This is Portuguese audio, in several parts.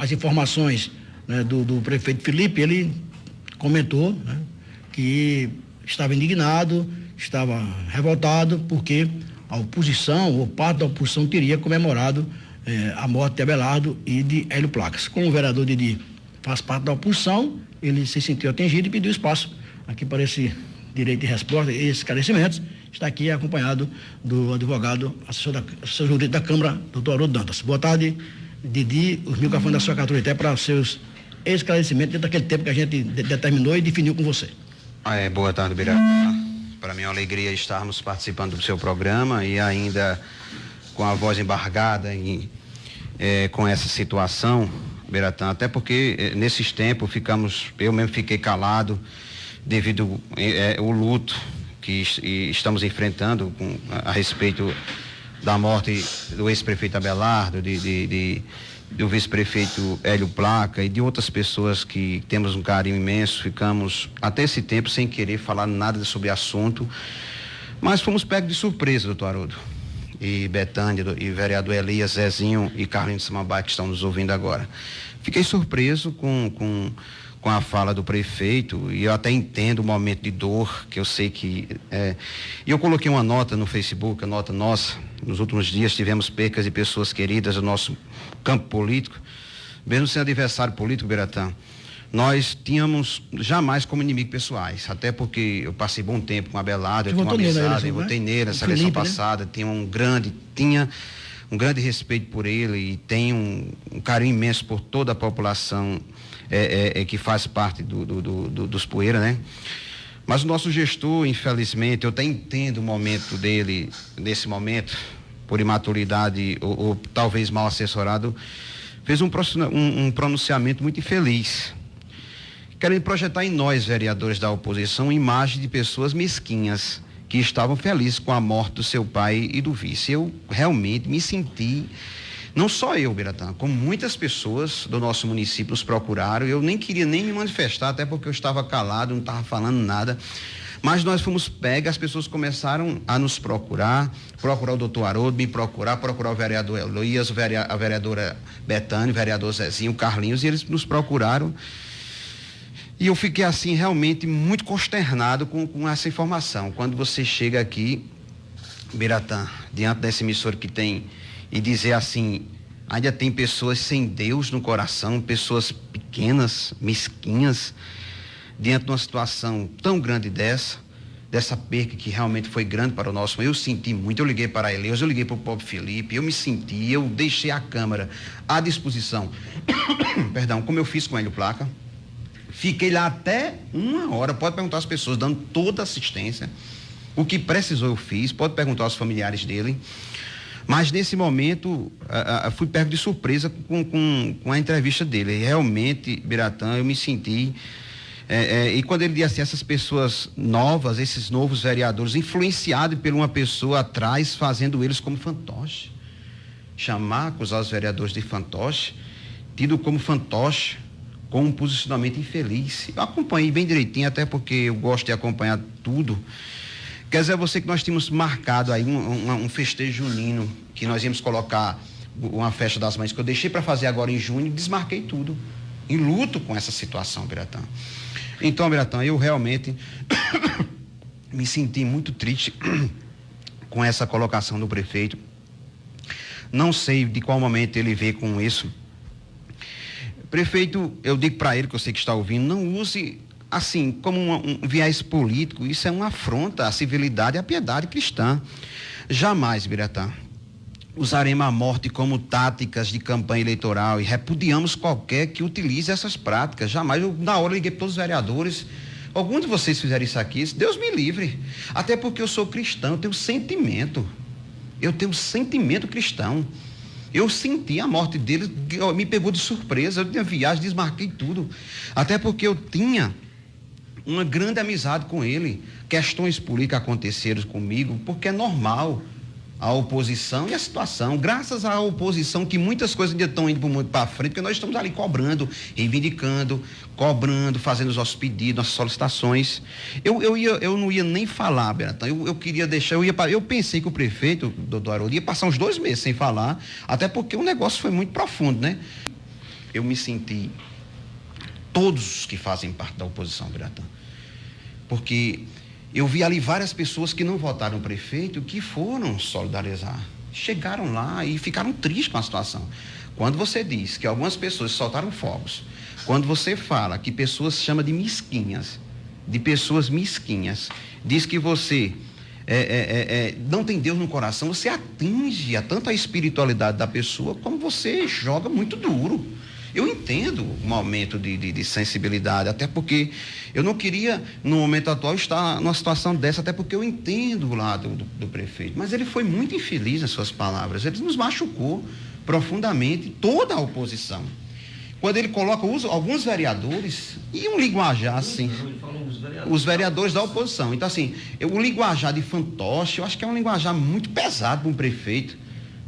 as informações, né, do prefeito Felipe, ele comentou, né, que estava indignado, estava revoltado, porque a oposição, ou parte da oposição, teria comemorado a morte de Abelardo e de Hélio Placas. Como o vereador Didi faz parte da oposição, ele se sentiu atingido e pediu espaço aqui para esse direito de resposta e esclarecimentos. Está aqui acompanhado do advogado, assessor jurídico da Câmara, doutor Haroldo Dantas. Boa tarde, Didi, os microfones da sua Caturité para seus esclarecimentos dentro daquele tempo que a gente determinou e definiu com você. Boa tarde, Biratã. Para mim é uma alegria estarmos participando do seu programa e ainda com a voz embargada e com essa situação, Biratã, até porque nesses tempos eu mesmo fiquei calado devido ao luto que estamos enfrentando a respeito da morte do ex-prefeito Abelardo, do vice-prefeito Hélio Placa e de outras pessoas que temos um carinho imenso. Ficamos até esse tempo sem querer falar nada sobre o assunto, mas fomos pegos de surpresa, doutor Haroldo e Betânia, e vereador Elias, Zezinho e Carlinhos Samambaia, que estão nos ouvindo agora. Fiquei surpreso com a fala do prefeito, e eu até entendo o momento de dor, que eu sei que e eu coloquei uma nota no Facebook, a nota nossa. Nos últimos dias tivemos percas de pessoas queridas do nosso campo político, mesmo sendo adversário político, Biratã. Nós tínhamos jamais como inimigo pessoais, até porque eu passei bom tempo com a Abelardo, eu tinha uma amizade, eu votei nele na seleção passada, tinha um grande respeito por ele e tenho um carinho imenso por toda a população que faz parte dos Poeira, né? Mas o nosso gestor, infelizmente, eu até entendo o momento dele, nesse momento, por imaturidade ou talvez mal assessorado, fez um pronunciamento muito infeliz, querendo projetar em nós, vereadores da oposição, uma imagem de pessoas mesquinhas que estavam felizes com a morte do seu pai e do vice. Eu realmente me senti, não só eu, Biratã, como muitas pessoas do nosso município nos procuraram. Eu nem queria nem me manifestar, até porque eu estava calado, não estava falando nada. Mas nós fomos pegas, as pessoas começaram a nos procurar o doutor Haroldo, me procurar o vereador Elias, a vereadora Betânia, o vereador Zezinho, o Carlinhos, e eles nos procuraram. E eu fiquei assim realmente muito consternado com essa informação. Quando você chega aqui, Biratã, diante dessa emissora que tem, e dizer assim, ainda tem pessoas sem Deus no coração, pessoas pequenas, mesquinhas, diante de uma situação tão grande dessa perca que realmente foi grande para o nosso. Eu senti muito, eu liguei para a Eleus, eu liguei para o pobre Felipe, eu deixei a Câmara à disposição, perdão, como eu fiz com o Hélio Placa. Fiquei lá até 1 hora, pode perguntar às pessoas, dando toda a assistência. O que precisou eu fiz, pode perguntar aos familiares dele. Mas nesse momento, fui pego de surpresa com a entrevista dele. E realmente, Biratã, eu me senti... e quando ele disse assim, essas pessoas novas, esses novos vereadores, influenciados por uma pessoa atrás, fazendo eles como fantoche. Acusar os vereadores de fantoche, tido como fantoche, com um posicionamento infeliz. Eu acompanhei bem direitinho, até porque eu gosto de acompanhar tudo. Quer dizer, você que nós tínhamos marcado aí um festejo junino, que nós íamos colocar uma festa das mães, que eu deixei para fazer agora em junho, desmarquei tudo, em luto com essa situação, Biratã. Então, Biratã, eu realmente me senti muito triste com essa colocação do prefeito. Não sei de qual momento ele veio com isso. Prefeito, eu digo para ele, que eu sei que está ouvindo, não use assim como um viés político. Isso é uma afronta à civilidade e à piedade cristã. Jamais, Biratã, usaremos a morte como táticas de campanha eleitoral e repudiamos qualquer que utilize essas práticas. Jamais. Eu, na hora, liguei para todos os vereadores. Alguns de vocês fizeram isso aqui, Deus me livre. Até porque eu sou cristão, eu tenho sentimento. Eu tenho sentimento cristão. Eu senti a morte dele, me pegou de surpresa. Eu tinha viagem, desmarquei tudo. Até porque eu tinha uma grande amizade com ele. Questões políticas aconteceram comigo, porque é normal a oposição e a situação. Graças à oposição, que muitas coisas ainda estão indo muito para frente, porque nós estamos ali cobrando, reivindicando, fazendo os nossos pedidos, nossas solicitações. Eu não ia nem falar, Biratã. Eu queria deixar, eu pensei que o prefeito, doutor Haroldo, ia passar uns 2 meses sem falar, até porque o negócio foi muito profundo, né? eu me senti, todos que fazem parte da oposição, Biratã, porque eu vi ali várias pessoas que não votaram no prefeito, que foram solidarizar, chegaram lá e ficaram tristes com a situação. Quando você diz que algumas pessoas soltaram fogos, quando você fala que pessoas chama de mesquinhas, diz que você não tem Deus no coração, você atinge tanto a espiritualidade da pessoa, como você joga muito duro. Eu entendo o momento de sensibilidade, até porque eu não queria, no momento atual, estar numa situação dessa, até porque eu entendo o lado do prefeito, mas ele foi muito infeliz nas suas palavras, ele nos machucou profundamente, toda a oposição. Quando ele coloca alguns vereadores e um linguajar assim, os vereadores da oposição. Então, assim, o linguajar de fantoche, eu acho que é um linguajar muito pesado para um prefeito,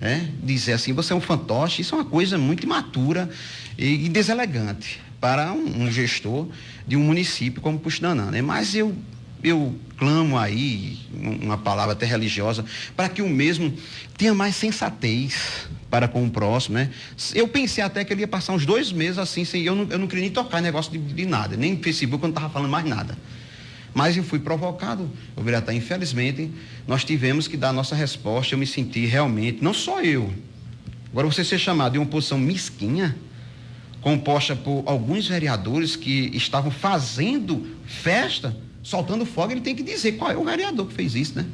né? Dizer assim, você é um fantoche, isso é uma coisa muito imatura e deselegante para um gestor de um município como Puxinanã, né? Mas eu clamo aí, uma palavra até religiosa, para que o mesmo tenha mais sensatez para com o próximo, né? Eu pensei até que ele ia passar uns 2 meses assim, sem, eu não queria nem tocar em negócio de nada, nem no Facebook eu não estava falando mais nada. Mas eu fui provocado, o Biratã, infelizmente, nós tivemos que dar a nossa resposta. Eu me senti realmente, não só eu, agora você ser chamado de uma oposição mesquinha, composta por alguns vereadores que estavam fazendo festa, soltando fogo, ele tem que dizer qual é o vereador que fez isso, né?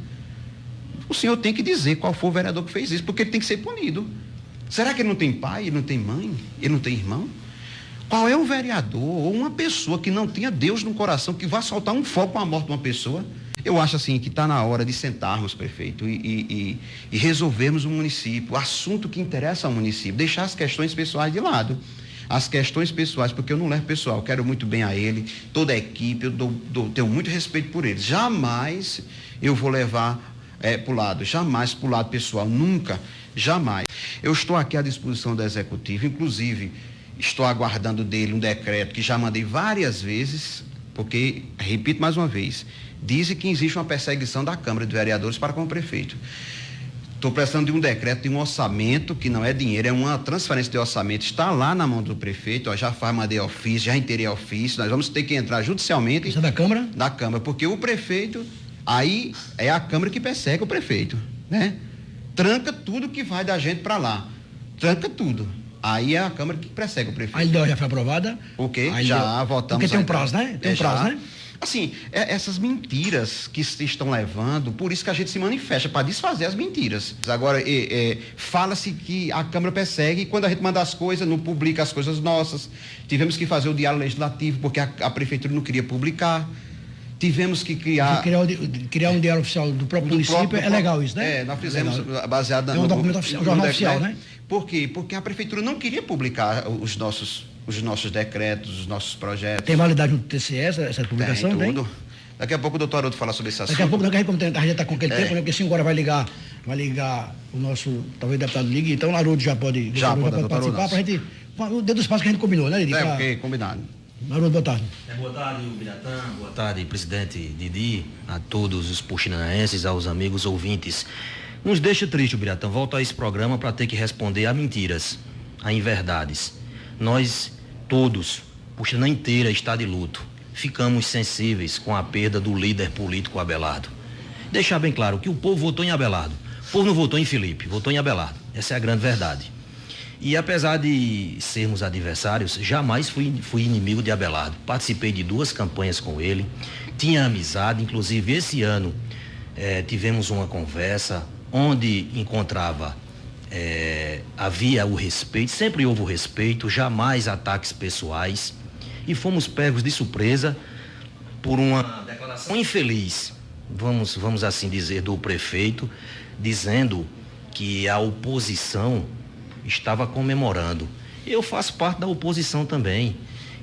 O senhor tem que dizer qual foi o vereador que fez isso, porque ele tem que ser punido. Será que ele não tem pai, ele não tem mãe, ele não tem irmão? Qual é o vereador ou uma pessoa que não tenha Deus no coração, que vá soltar um fogo com a morte de uma pessoa? Eu acho assim que está na hora de sentarmos, prefeito, e resolvermos o município, o assunto que interessa ao município, deixar as questões pessoais de lado. As questões pessoais, porque eu não levo pessoal, eu quero muito bem a ele, toda a equipe, eu tenho muito respeito por eles. Jamais eu vou levar para o lado, jamais para o lado pessoal, nunca, jamais. Eu estou aqui à disposição do Executivo, inclusive estou aguardando dele um decreto que já mandei várias vezes, porque, repito mais uma vez, dizem que existe uma perseguição da Câmara de Vereadores para com o prefeito. Estou precisando de um decreto, de um orçamento, que não é dinheiro, é uma transferência de orçamento, está lá na mão do prefeito, já mandei ofício, já inteirei ofício, nós vamos ter que entrar judicialmente. Isso é da Câmara? Da Câmara, porque o prefeito, aí é a Câmara que persegue o prefeito, né? Tranca tudo que vai da gente para lá, tranca tudo. Aí é a Câmara que persegue o prefeito. A LDO já foi aprovada? O quê? Já votamos. Porque tem um prazo, né? Tem um prazo, né? Assim, essas mentiras que se estão levando, por isso que a gente se manifesta, para desfazer as mentiras. Agora, fala-se que a Câmara persegue, e quando a gente manda as coisas, não publica as coisas nossas. Tivemos que fazer o diário legislativo, porque a Prefeitura não queria publicar. Tivemos que criar um diário oficial do próprio município, é legal isso, né? Nós fizemos baseado no documento oficial, jornal oficial, né? Por quê? Porque a Prefeitura não queria publicar os nossos decretos, os nossos projetos. Tem validade no TCE essa publicação? Tem tudo. Daqui a pouco o doutor Haroldo fala sobre esse assunto. Daqui a pouco, a gente está com aquele tempo, né? Porque 5 horas vai ligar o nosso, talvez o deputado ligue, então o Haroldo já pode participar, para a gente, dentro do espaço que a gente combinou, né, Didi? Ok, combinado. Haroldo, boa tarde. Boa tarde, Biratã, boa tarde, presidente Didi, a todos os puxinanaenses, aos amigos ouvintes. Nos deixa triste, Biratã, volta a esse programa para ter que responder a mentiras, a inverdades. Nós todos, Puxinanã inteira está de luto. Ficamos sensíveis com a perda do líder político Abelardo. Deixar bem claro que o povo votou em Abelardo. O povo não votou em Felipe, votou em Abelardo. Essa é a grande verdade. E apesar de sermos adversários, jamais fui inimigo de Abelardo. Participei de 2 campanhas com ele, tinha amizade, inclusive esse ano tivemos uma conversa onde encontrava havia o respeito, sempre houve o respeito, jamais ataques pessoais, e fomos pegos de surpresa por uma declaração infeliz, vamos assim dizer, do prefeito, dizendo que a oposição estava comemorando. Eu faço parte da oposição também,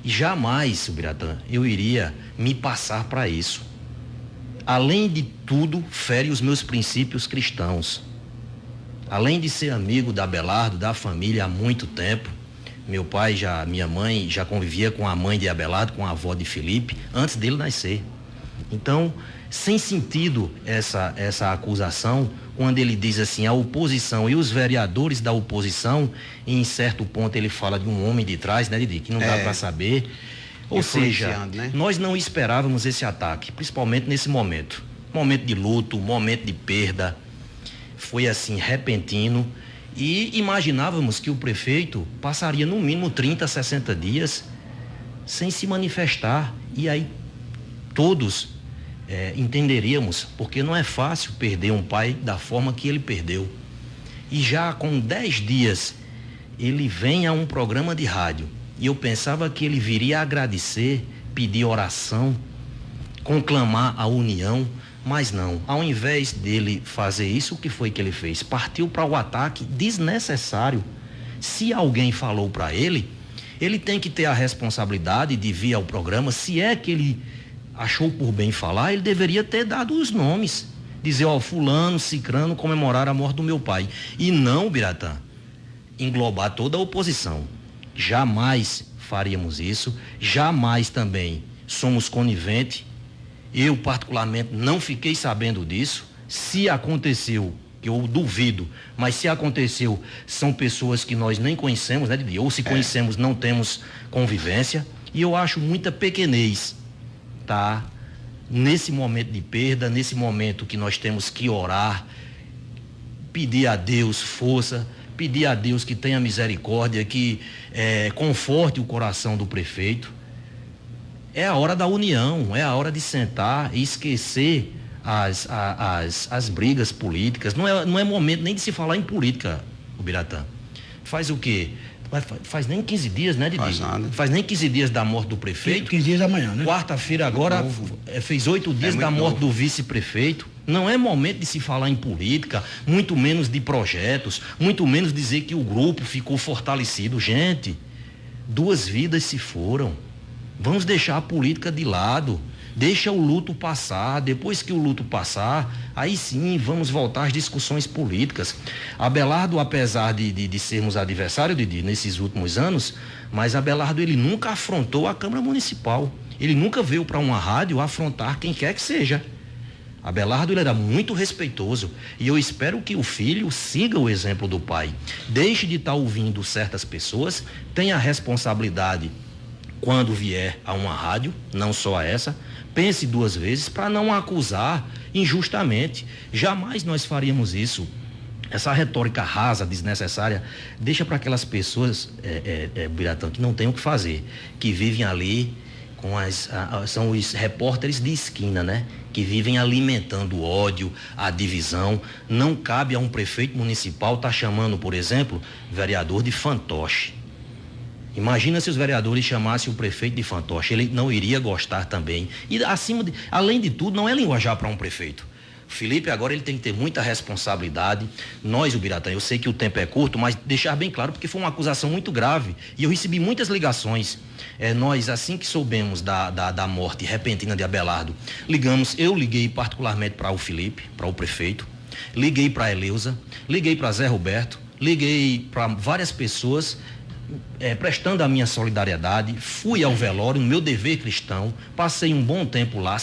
e jamais, Biratã, eu iria me passar para isso. Além de tudo, fere os meus princípios cristãos. Além de ser amigo da Abelardo, da família há muito tempo, minha mãe já convivia com a mãe de Abelardo, com a avó de Felipe, antes dele nascer. Então, sem sentido essa acusação, quando ele diz assim, a oposição e os vereadores da oposição, e em certo ponto ele fala de um homem de trás, né, Didi, que não dá para saber. Ou seja, né? Nós não esperávamos esse ataque, principalmente nesse momento de luto, momento de perda. Foi assim, repentino, e imaginávamos que o prefeito passaria no mínimo 30, 60 dias sem se manifestar, e aí todos entenderíamos, porque não é fácil perder um pai da forma que ele perdeu. E já com 10 dias ele vem a um programa de rádio, e eu pensava que ele viria agradecer, pedir oração, conclamar a união, mas não. Ao invés dele fazer isso, o que foi que ele fez? Partiu para o ataque desnecessário. Se alguém falou para ele tem que ter a responsabilidade de vir ao programa. Se é que ele achou por bem falar, ele deveria ter dado os nomes, dizer, fulano, cicrano comemorar a morte do meu pai, e não, Biratã, englobar toda a oposição. Jamais faríamos isso, jamais também somos coniventes. Eu particularmente não fiquei sabendo disso. Se aconteceu, que eu duvido, mas se aconteceu, são pessoas que nós nem conhecemos, né, Didi? Ou se conhecemos, não temos convivência, e eu acho muita pequenez, tá? Nesse momento de perda, nesse momento que nós temos que orar, pedir a Deus força, pedir a Deus que tenha misericórdia, que conforte o coração do prefeito. É a hora da união, é a hora de sentar e esquecer as brigas políticas. Não é momento nem de se falar em política, o Biratã. Faz o quê? Faz nem 15 dias, né, Didi? Faz nada. Faz nem 15 dias da morte do prefeito. 15 dias amanhã, né? Quarta-feira agora fez 8 dias da morte do vice-prefeito. Não é momento de se falar em política, muito menos de projetos, muito menos dizer que o grupo ficou fortalecido. Gente, 2 vidas se foram. Vamos deixar a política de lado. Deixa o luto passar. Depois que o luto passar, aí sim vamos voltar às discussões políticas. Abelardo, apesar de sermos adversários, Didi, nesses últimos anos, mas Abelardo, ele nunca afrontou a Câmara Municipal. Ele nunca veio para uma rádio afrontar quem quer que seja. Abelardo, ele era muito respeitoso, e eu espero que o filho siga o exemplo do pai. Deixe de estar ouvindo certas pessoas, tenha a responsabilidade quando vier a uma rádio, não só a essa, pense 2 vezes para não acusar injustamente. Jamais nós faríamos isso. Essa retórica rasa, desnecessária, deixa para aquelas pessoas, Biratã, que não tem o que fazer, que vivem ali são os repórteres de esquina, né? Que vivem alimentando o ódio, a divisão. Não cabe a um prefeito municipal estar chamando, por exemplo, vereador de fantoche. Imagina se os vereadores chamassem o prefeito de fantoche, ele não iria gostar também. E além de tudo, não é linguajar para um prefeito. Felipe, agora ele tem que ter muita responsabilidade. Nós, o Biratã, eu sei que o tempo é curto, mas deixar bem claro, porque foi uma acusação muito grave. E eu recebi muitas ligações. Nós, assim que soubemos da morte repentina de Abelardo, eu liguei particularmente para o Felipe, para o prefeito, liguei para a Eleusa, liguei para Zé Roberto, liguei para várias pessoas, prestando a minha solidariedade. Fui ao velório, no meu dever cristão, passei um bom tempo lá,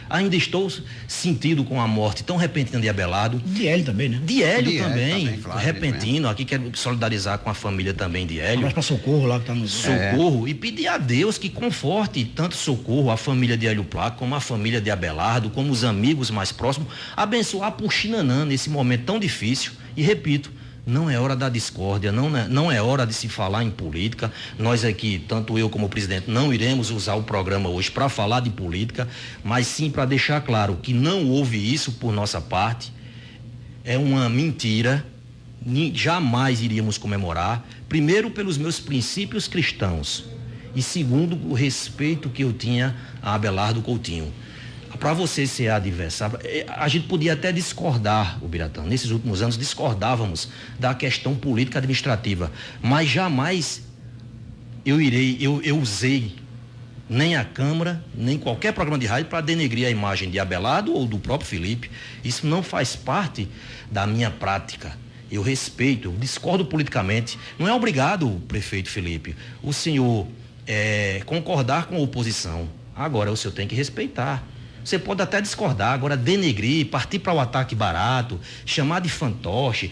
ainda estou sentido com a morte tão repentina de Abelardo. De Hélio também, né? De Hélio também, claro, repentino. Aqui quero solidarizar com a família também de Hélio. Mas para Socorro lá que está no... Socorro, e pedir a Deus que conforte tanto Socorro, a família de Hélio Placo, como a família de Abelardo, como os amigos mais próximos, abençoar Puxinanã nesse momento tão difícil. E repito, não é hora da discórdia, não é hora de se falar em política. Nós aqui, tanto eu como o presidente, não iremos usar o programa hoje para falar de política, mas sim para deixar claro que não houve isso por nossa parte. É uma mentira, jamais iríamos comemorar, primeiro pelos meus princípios cristãos e segundo o respeito que eu tinha a Abelardo Coutinho. Para você ser adversário, a gente podia até discordar, o Biratã, nesses últimos anos discordávamos da questão política administrativa, mas jamais eu usei nem a Câmara, nem qualquer programa de rádio para denegrir a imagem de Abelardo ou do próprio Felipe. Isso não faz parte da minha prática. Eu respeito, eu discordo politicamente. Não é obrigado, prefeito Felipe, o senhor concordar com a oposição. Agora o senhor tem que respeitar. Você pode até discordar, agora denegrir, partir para o ataque barato, chamar de fantoche,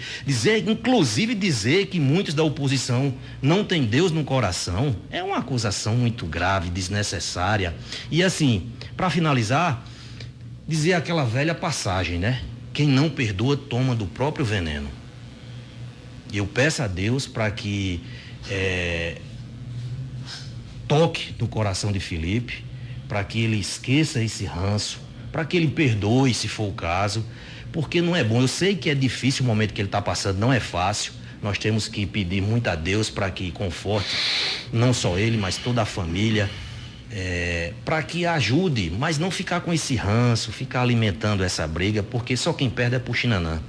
inclusive dizer que muitos da oposição não têm Deus no coração, é uma acusação muito grave, desnecessária. E assim, para finalizar, dizer aquela velha passagem, né? Quem não perdoa toma do próprio veneno. E eu peço a Deus para que toque no coração de Felipe, para que ele esqueça esse ranço, para que ele perdoe, se for o caso, porque não é bom. Eu sei que é difícil o momento que ele está passando, não é fácil. Nós temos que pedir muito a Deus para que conforte não só ele, mas toda a família, para que ajude, mas não ficar com esse ranço, ficar alimentando essa briga, porque só quem perde é Puxinanã.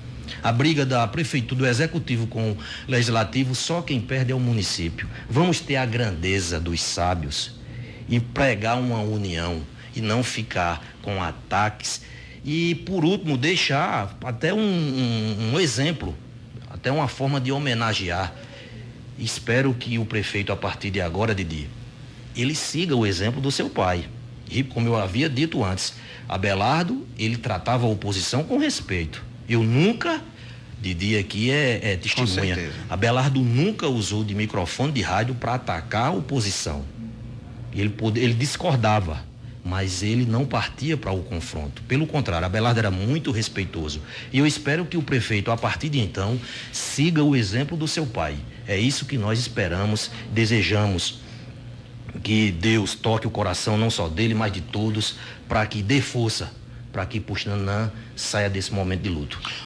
A briga da prefeitura, do executivo com o legislativo, só quem perde é o município. Vamos ter a grandeza dos sábios e pregar uma união e não ficar com ataques. E, por último, deixar até um exemplo, até uma forma de homenagear. Espero que o prefeito, a partir de agora, Didi, ele siga o exemplo do seu pai. E, como eu havia dito antes, Abelardo, ele tratava a oposição com respeito. Eu nunca, Didi aqui é testemunha, Abelardo nunca usou de microfone de rádio para atacar a oposição. Ele discordava, mas ele não partia para o confronto. Pelo contrário, Abelardo era muito respeitoso. E eu espero que o prefeito, a partir de então, siga o exemplo do seu pai. É isso que nós esperamos, desejamos que Deus toque o coração não só dele, mas de todos, para que dê força, para que Puxinanã saia desse momento de luto.